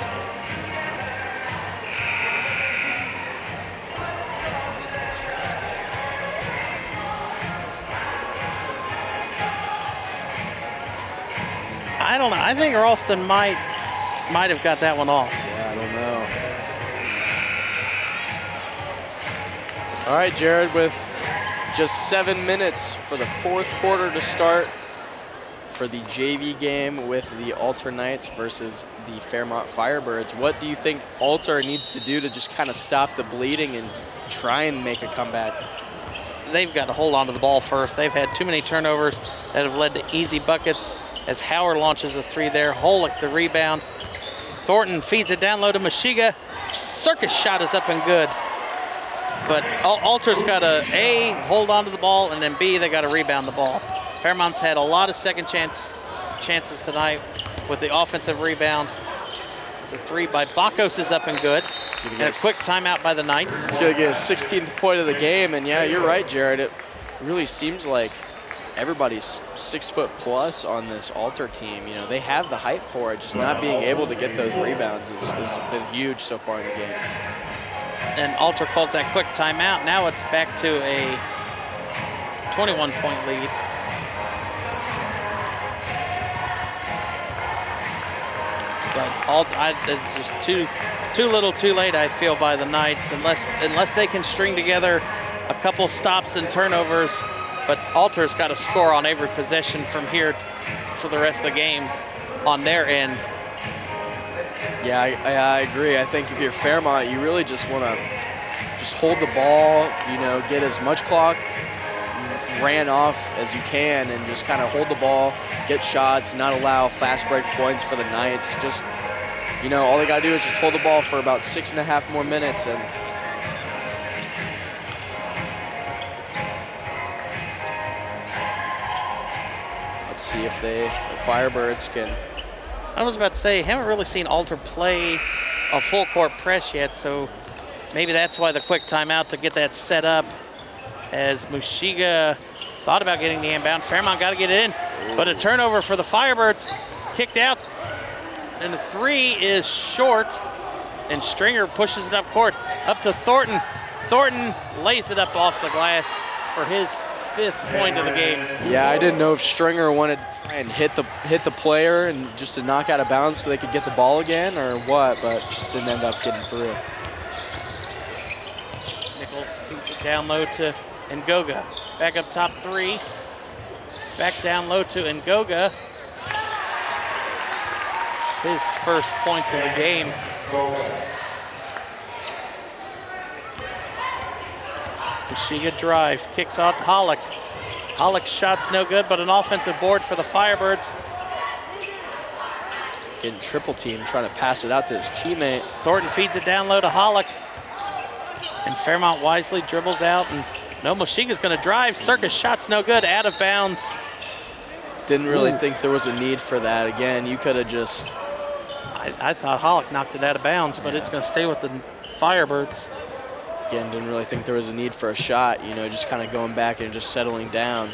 I don't know. I think Ralston might have got that one off. Yeah, I don't know. All right, Jared, with just 7 minutes for the fourth quarter to start for the JV game with the Alter Knights versus the Fairmont Firebirds. What do you think Alter needs to do to just kind of stop the bleeding and try and make a comeback? They've got to hold on to the ball first. They've had too many turnovers that have led to easy buckets as Howard launches a 3 there. Holick the rebound. Thornton feeds it down low to Mashiga. Circus shot is up and good. But Alter's got to A, hold on to the ball, and then B, they got to rebound the ball. Fairmont's had a lot of second chances tonight with the offensive rebound. It's a 3 by Bakos is up and good. And a quick timeout by the Knights. He's going to get his 16th point of the game. And yeah, you're right, Jared. It really seems like everybody's 6 foot plus on this Alter team. You know, they have the height for it. Just not being able to get those rebounds has been huge so far in the game. And Alter calls that quick timeout. Now it's back to a 21-point lead. But it's just too little too late, I feel, by the Knights, unless they can string together a couple stops and turnovers. But Alter's got to score on every possession from here for the rest of the game on their end. Yeah, I agree. I think if you're Fairmont, you really just want to just hold the ball, you know, get as much clock ran off as you can and just kind of hold the ball, get shots, not allow fast break points for the Knights. Just, you know, all they got to do is just hold the ball for about 6.5 more minutes. And let's see if the Firebirds can. I was about to say, haven't really seen Alter play a full court press yet, so maybe that's why the quick timeout to get that set up. As Mushiga thought about getting the inbound. Fairmont got to get it in, but a turnover for the Firebirds. Kicked out, and the 3 is short, and Stringer pushes it up court, up to Thornton. Thornton lays it up off the glass for his 5th point of the game. Yeah, I didn't know if Stringer wanted to try and hit the player and just to knock out of bounds so they could get the ball again or what, but just didn't end up getting through. Nichols feeds it down low to Ngoga. Back up top 3. Back down low to Ngoga. It's his first points of the game. Mushiga drives, kicks out to Hollick. Hollick's shot's no good, but an offensive board for the Firebirds. Getting triple team, trying to pass it out to his teammate. Thornton feeds it down low to Hollick. And Fairmont wisely dribbles out. And no, Mushiga's going to drive. Circus shot's no good, out of bounds. Didn't really think there was a need for that. Again, you could have just... I thought Hollick knocked it out of bounds, but it's going to stay with the Firebirds. Again, didn't really think there was a need for a shot, you know, just kind of going back and just settling down.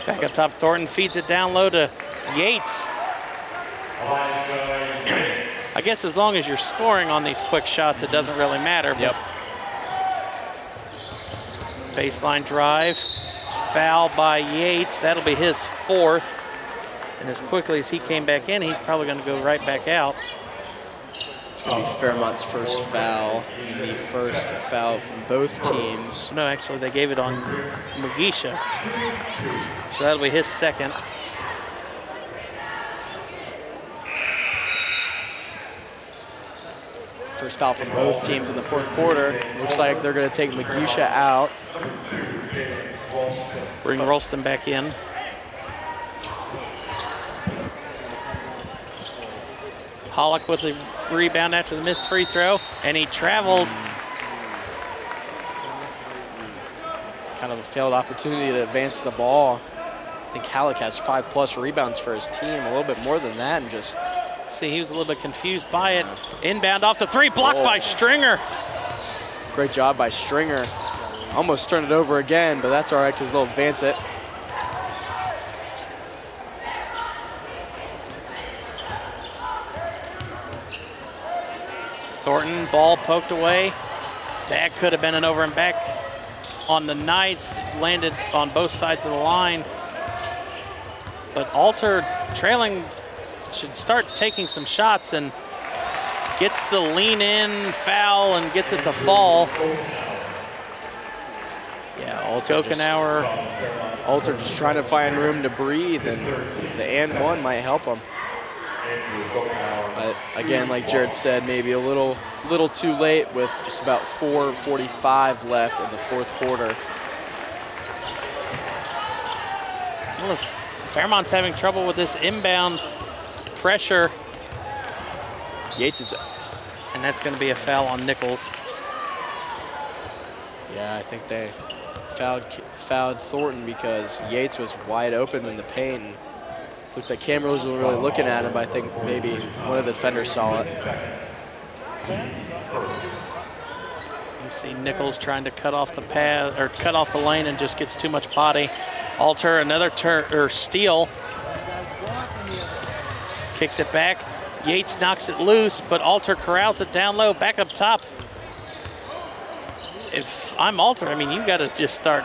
Back up top, Thornton feeds it down low to Yates. I guess as long as you're scoring on these quick shots, it doesn't really matter. Yep. Baseline drive, foul by Yates. That'll be his fourth. And as quickly as he came back in, he's probably going to go right back out. It's going to be Fairmont's first foul, and the first foul from both teams. No, actually, they gave it on Mugisha. So that'll be his second. First foul from both teams in the fourth quarter. Looks like they're going to take Mugisha out. Bring Rolston back in. Hollick with the rebound after the missed free throw, and he traveled. Kind of a failed opportunity to advance the ball. I think Halleck has 5+ rebounds for his team, a little bit more than that, and just... See, he was a little bit confused by it. Inbound off the three, blocked by Stringer. Great job by Stringer. Almost turned it over again, but that's all right because they'll advance it. Thornton, ball poked away. That could have been an over and back on the Knights. Landed on both sides of the line. But Alter, trailing, should start taking some shots and gets the lean in foul and gets it to fall. Yeah, Alter just trying to find room to breathe, and the and one might help him. But again, like Jared said, maybe a little too late with just about 4:45 left in the fourth quarter. Well, if Fairmont's having trouble with this inbound pressure. Yates is... And that's going to be a foul on Nichols. Yeah, I think they fouled Thornton because Yates was wide open in the paint. And looked like camera wasn't really looking at him, but I think maybe one of the defenders saw it. You see Nichols trying to cut off the path or cut off the lane and just gets too much body. Alter, another steal. Kicks it back. Yates knocks it loose, but Alter corrals it down low, back up top. If I'm Alter, I mean, you got to just start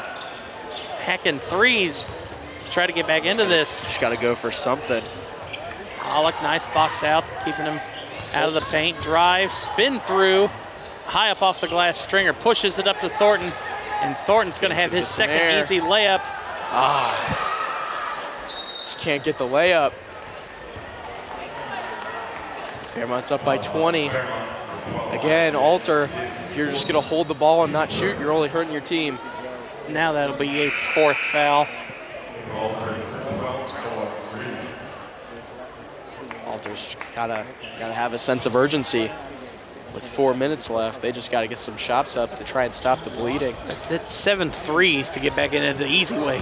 hacking threes. Try to get back into this. Just got to go for something. Hollick, nice box out, keeping him out of the paint. Drive, spin through, high up off the glass. Stringer pushes it up to Thornton, and Thornton's going to have his second easy layup. Just can't get the layup. Fairmont's up by 20. Again, Alter, if you're just going to hold the ball and not shoot, you're only hurting your team. Now that'll be Yates' fourth foul. Alter's gotta have a sense of urgency. With 4 minutes left, they just got to get some shots up to try and stop the bleeding. That's 7 threes to get back into the easy way.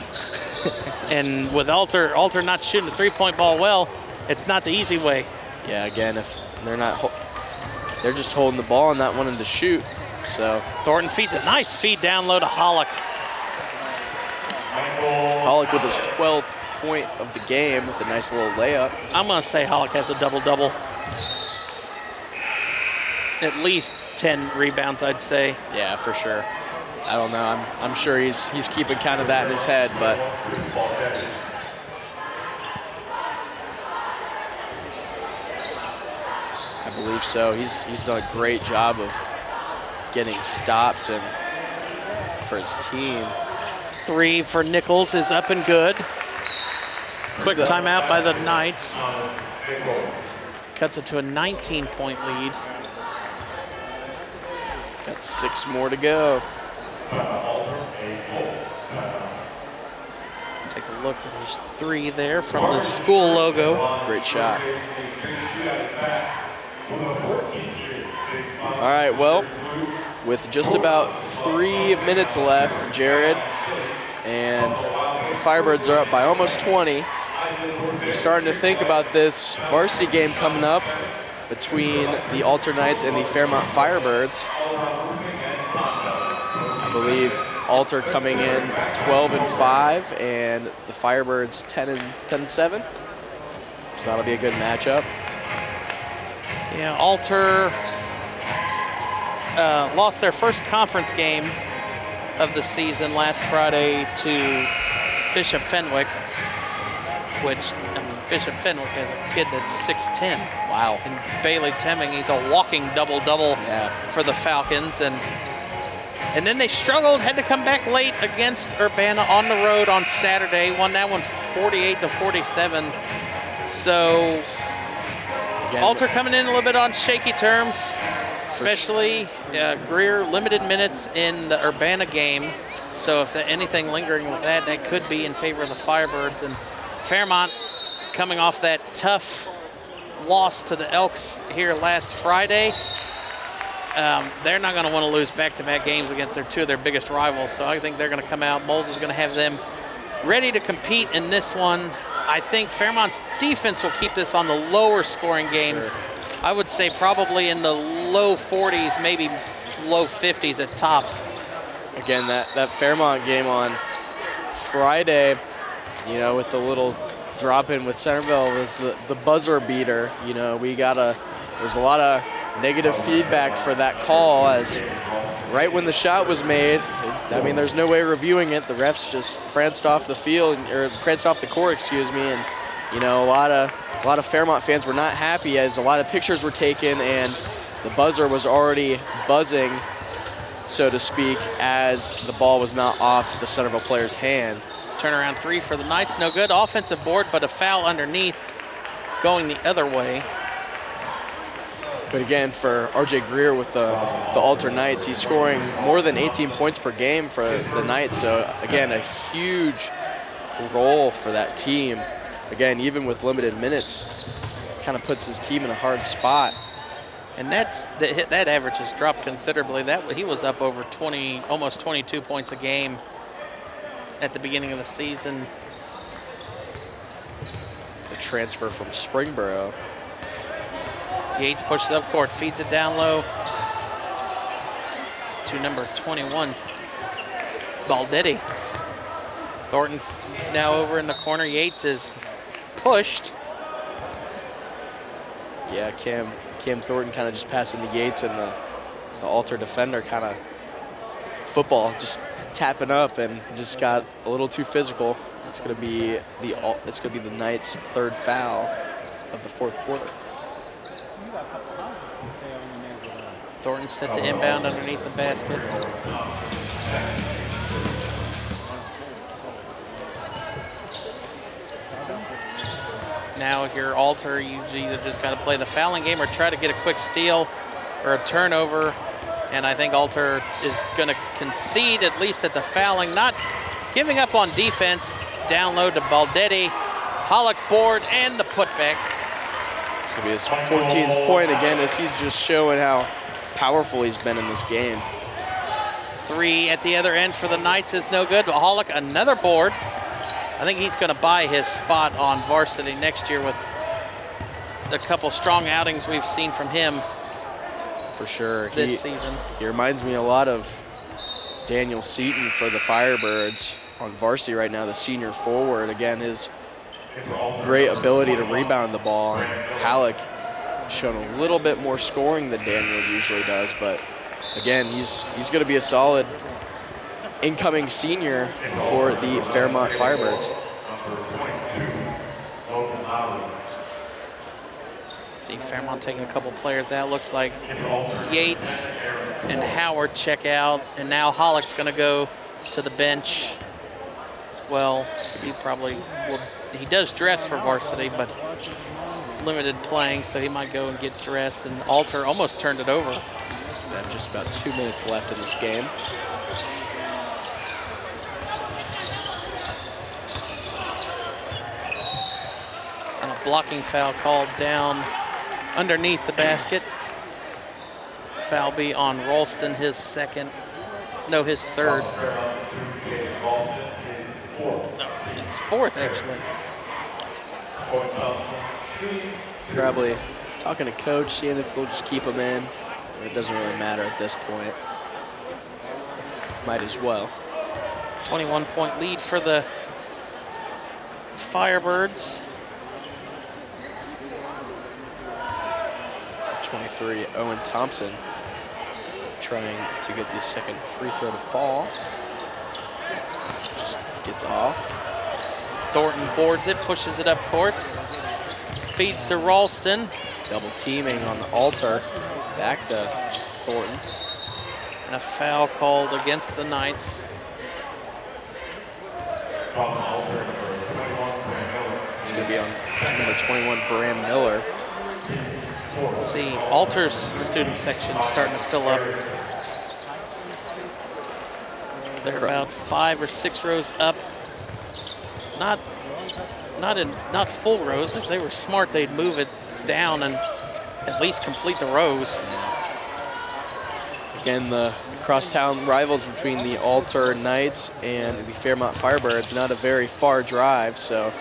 And with Alter not shooting the three-point ball well, it's not the easy way. Yeah, again, if they're just holding the ball and not wanting to shoot. So Thornton feeds it. Nice feed down low to Hollick. Hollick with his 12th point of the game with a nice little layup. I'm going to say Hollick has a double-double. At least 10 rebounds, I'd say. Yeah, for sure. I don't know. I'm sure he's keeping kind of that in his head, but I believe so. He's done a great job of getting stops and for his team. Three for Nichols is up and good. Quick timeout by the Knights. Cuts it to a 19-point lead. Got 6 more to go. Take a look. There's 3 there from the school logo. Great shot. All right, well, with just about 3 minutes left, Jared, and the Firebirds are up by almost 20. You're starting to think about this varsity game coming up between the Alter Knights and the Fairmont Firebirds. I believe Alter coming in 12-5 and the Firebirds 10-7. So that'll be a good matchup. Yeah, Alter lost their first conference game of the season last Friday to Bishop Fenwick, which, I mean, Bishop Fenwick has a kid that's 6'10". Wow. And Bailey Temming, he's a walking double-double for the Falcons. And then they struggled, had to come back late against Urbana on the road on Saturday, won that one 48-47. So again, Alter coming in a little bit on shaky terms, especially Greer limited minutes in the Urbana game. So if anything lingering with that, that could be in favor of the Firebirds. And Fairmont coming off that tough loss to the Elks here last Friday. They're not going to want to lose back-to-back games against two of their biggest rivals. So I think they're going to come out. Moles is going to have them ready to compete in this one. I think Fairmont's defense will keep this on the lower scoring games. Sure. I would say probably in the low 40s, maybe low 50s at tops. Again, that Fairmont game on Friday, you know, with the little drop in with Centerville was the buzzer beater. You know, there's a lot of negative feedback for that call, as right when the shot was made, I mean, there's no way reviewing it. The refs just pranced off the field, or pranced off the court, excuse me, and you know, a lot of Fairmont fans were not happy, as a lot of pictures were taken and the buzzer was already buzzing, so to speak, as the ball was not off the Centerville player's hand. Turnaround 3 for the Knights, no good. Offensive board, but a foul underneath going the other way. But again, for RJ Greer with the Alter Knights, he's scoring more than 18 points per game for the Knights. So again, a huge role for that team. Again, even with limited minutes, kind of puts his team in a hard spot. And that average has dropped considerably. He was up over 20, almost 22 points a game at the beginning of the season. The transfer from Springboro. Yates pushes up court, feeds it down low to number 21, Baldetti. Thornton now over in the corner. Yates is pushed. Yeah, Cam Thornton kind of just passing the Yates, and the Alter defender kind of football just tapping up and just got a little too physical. It's gonna be the Knights' third foul of the fourth quarter. Thornton set to inbound underneath the basket. Now if you're Alter, you either just got to play the fouling game or try to get a quick steal or a turnover. And I think Alter is going to concede, at least at the fouling, not giving up on defense. Down low to Baldetti. Hollick board and the putback. It's going to be his 14th point again, as he's just showing how powerful he's been in this game. 3 at the other end for the Knights is no good. But Hollick, another board. I think he's going to buy his spot on varsity next year with the couple strong outings we've seen from him. For sure. This season. He reminds me a lot of Daniel Seaton for the Firebirds on varsity right now, the senior forward. Again, his great ability to rebound the ball. And Halleck shown a little bit more scoring than Daniel usually does, but again, he's going to be a solid incoming senior for the Fairmont Firebirds. See Fairmont taking a couple players out. Looks like Yates and Howard check out, and now Hollick's going to go to the bench. well, he probably will. He does dress for varsity, but limited playing, so he might go and get dressed. And Alter almost turned it over. We have just about 2 minutes left in this game. And a blocking foul called down underneath the basket. Foul be on Ralston, his second. No, his third. No, his fourth, actually. Probably talking to coach, seeing if they'll just keep him in. It doesn't really matter at this point. Might as well. 21-point lead for the Firebirds. 23, Owen Thompson trying to get the second free throw to fall. Just gets off. Thornton boards it, pushes it up court. Feeds to Ralston. Double teaming on the Alter. Back to Thornton. And a foul called against the Knights. It's going to be on number 21, Bram Miller. See, Alter's student section starting to fill up. They're about 5 or 6 rows up. Not full rows. If they were smart, they'd move it down and at least complete the rows. Again, the crosstown rivals between the Alter Knights and the Fairmont Firebirds, not a very far drive, so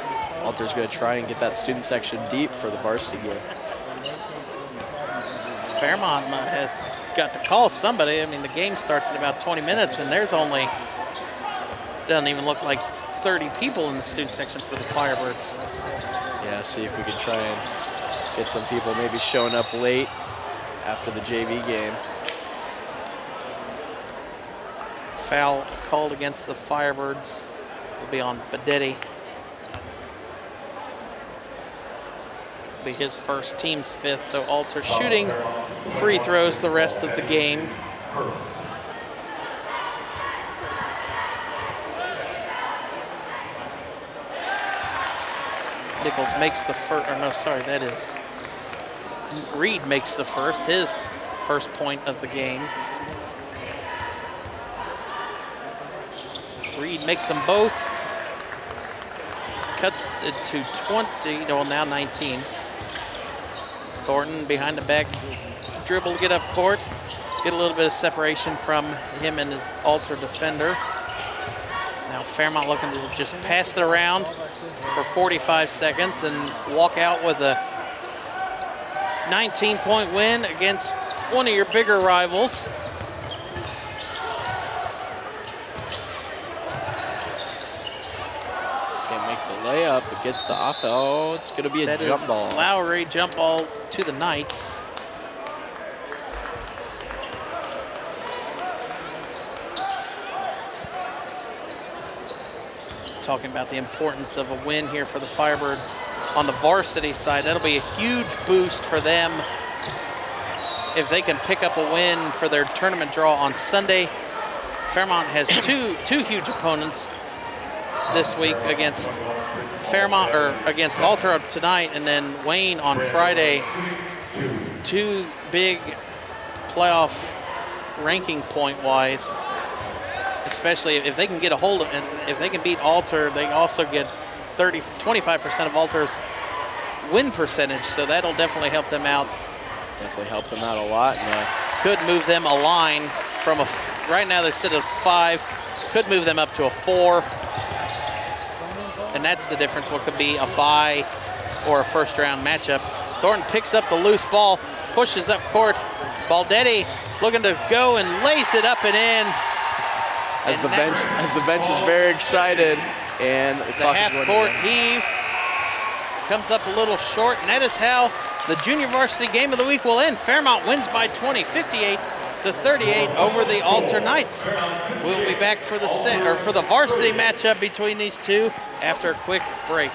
Alter's going to try and get that student section deep for the varsity game. Fairmont has got to call somebody. I mean, the game starts in about 20 minutes, and there's only, doesn't even look like 30 people in the student section for the Firebirds. Yeah, see if we can try and get some people maybe showing up late after the JV game. Foul called against the Firebirds. Will be on Bedetti. Be his first, team's fifth, so Alter shooting free throws the rest of the game. Nichols makes the first, or no, sorry, that is Reed makes the first, his first point of the game. Reed makes them both. Cuts it to 20, well now 19. Thornton behind the back dribble to get up court. Get a little bit of separation from him and his Alter defender. Now Fairmont looking to just pass it around for 45 seconds and walk out with a 19-point win against one of your bigger rivals. Can't make the layup, but gets the off. Oh, it's going to be a jump ball. Lowry jump ball to the Knights. Talking about the importance of a win here for the Firebirds on the varsity side. That'll be a huge boost for them if they can pick up a win for their tournament draw on Sunday. Fairmont has two huge opponents this week against Fairmont, or against Alter tonight, and then Wayne on Friday. Two big playoff ranking point-wise, especially if they can get a hold of it. If they can beat Alter, they also get 25% of Alter's win percentage, so that'll definitely help them out. Definitely help them out a lot. And, could move them a line from a, right now they sit at 5, could move them up to a 4. And that's the difference, what could be a bye or a first round matchup. Thornton picks up the loose ball, pushes up court. Baldetti looking to go and lays it up and in. As the bench is very excited, and the clock is running half-court down. heave comes up a little short, and that is how the Junior Varsity Game of the Week will end. Fairmont wins by 20, 58-38 over the Alter Knights. We'll be back for the varsity matchup between these two after a quick break.